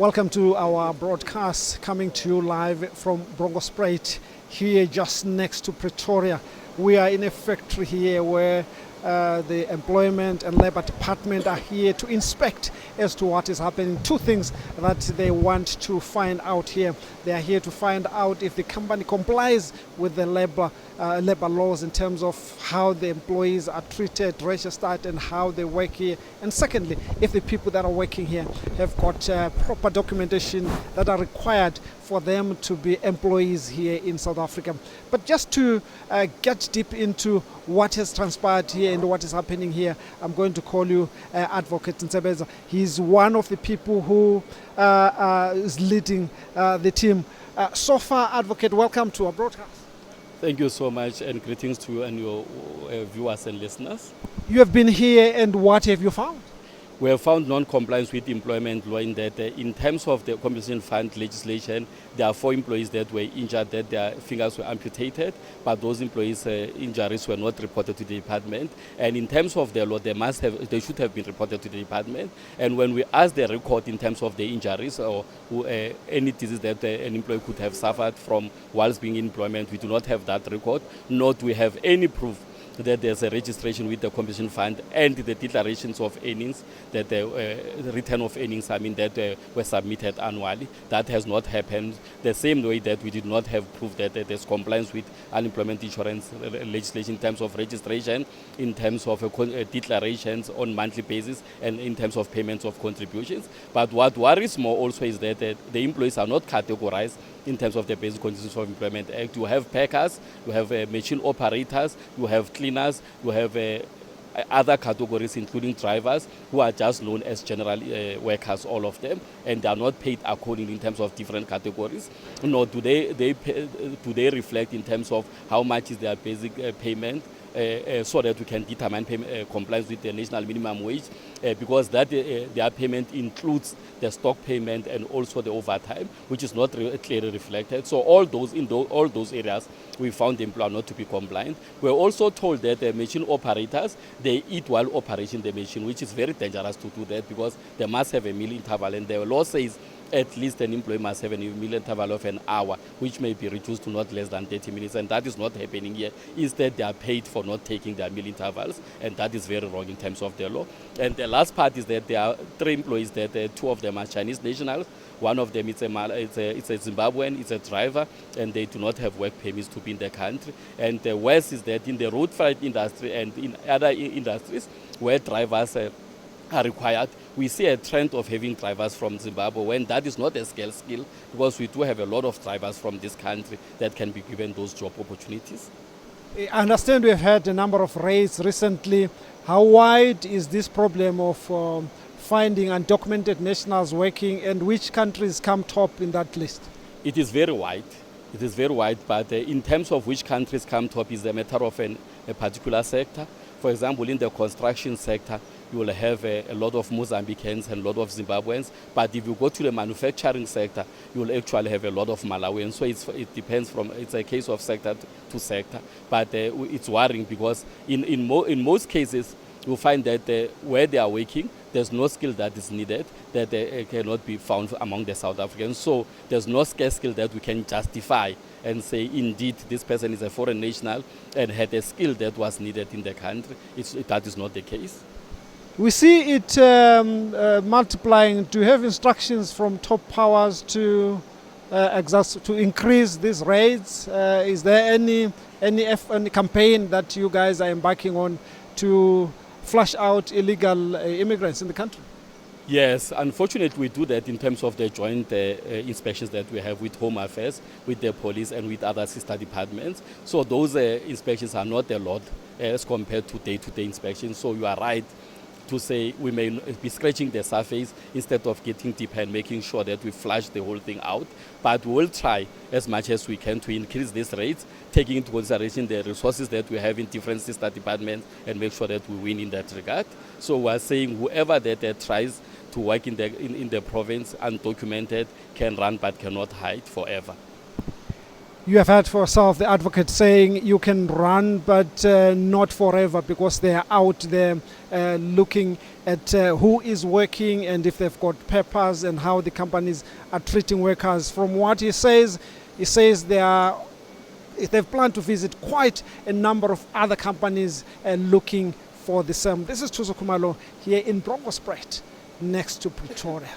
Welcome to our broadcast coming to you live from Bronkhorstspruit here just next to Pretoria. We are in a factory here where the Employment and Labour Department are here to inspect as to what is happening. Two things that they want to find out here. They are here to find out if the company complies with the labor laws in terms of how the employees are treated, registered, and how they work here. And secondly, if the people that are working here have got proper documentation that are required for them to be employees here in South Africa. But just to get deep into what has transpired here and what is happening here, I'm going to call you Advocate Nsebeza. He's one of the people who is leading the team. So far, Advocate, welcome to our broadcast. Thank you so much, and greetings to you and your viewers and listeners. You have been here, and what have you found? We have found non-compliance with employment law in that in terms of the compensation fund legislation, there are 4 employees that were injured, that their fingers were amputated, but those employees' injuries were not reported to the department. And in terms of the law, they should have been reported to the department. And when we ask the record in terms of the injuries or any disease that an employee could have suffered from whilst being in employment, we do not have that record, nor do we have any proof that there's a registration with the compensation fund and the declarations of earnings, that the return of earnings, that were submitted annually. That has not happened. The same way that we did not have proof that there's compliance with unemployment insurance legislation in terms of registration, in terms of declarations on monthly basis, and in terms of payments of contributions. But what worries more also is that the employees are not categorized in terms of the Basic Conditions of Employment Act. You have packers, you have machine operators, you have cleaners, you have other categories including drivers who are just known as general workers, all of them, and they are not paid accordingly in terms of different categories. Nor do they reflect in terms of how much is their basic payment, so that we can determine compliance with the national minimum wage, because that their payment includes the stock payment and also the overtime, which is not clearly reflected. So all those areas, we found the employer not to be compliant. We're also told that the machine operators, they eat while operating the machine, which is very dangerous to do that, because they must have a meal interval, and the law says at least an employee must have a meal interval of an hour, which may be reduced to not less than 30 minutes, and that is not happening here. Instead, they are paid for not taking their meal intervals, and that is very wrong in terms of the law. And the last part is that there are 3 employees, that 2 of them are Chinese nationals. One of them is a Zimbabwean, it's a driver, and they do not have work permits to be in the country. And the worst is that in the road freight industry and in other industries where drivers are required, we see a trend of having drivers from Zimbabwe, when that is not a scale skill, because we do have a lot of drivers from this country that can be given those job opportunities. I understand we've had a number of raids recently. How wide is this problem of finding undocumented nationals working, and which countries come top in that list? It is very wide. It is very wide, but in terms of which countries come top is a matter of a particular sector. For example, in the construction sector, you will have a lot of Mozambicans and a lot of Zimbabweans. But if you go to the manufacturing sector, you will actually have a lot of Malawians. So it depends it's a case of sector to sector. But it's worrying, because in most cases, you find that where they are working, there's no skill that is needed, that cannot be found among the South Africans. So there's no scarce skill that we can justify and say, indeed, this person is a foreign national and had a skill that was needed in the country. That is not the case. We see it multiplying. Do you have instructions from top powers to increase these rates? Is there any campaign that you guys are embarking on to flush out illegal immigrants in the country? Yes, unfortunately we do that in terms of the joint inspections that we have with Home Affairs, with the police and with other sister departments. So those inspections are not a lot as compared to day-to-day inspections. So you are right to say we may be scratching the surface instead of getting deeper and making sure that we flush the whole thing out. But we'll try as much as we can to increase these rates, taking into consideration the resources that we have in different sister departments, and make sure that we win in that regard. So we're saying whoever that tries to work in the province undocumented can run but cannot hide forever. You have heard for yourself the advocate saying you can run, but not forever, because they are out there looking at who is working and if they've got papers and how the companies are treating workers. From what he says they've planned to visit quite a number of other companies looking for the same. This is Thuso Khumalo here in Bronkhorstspruit, next to Pretoria.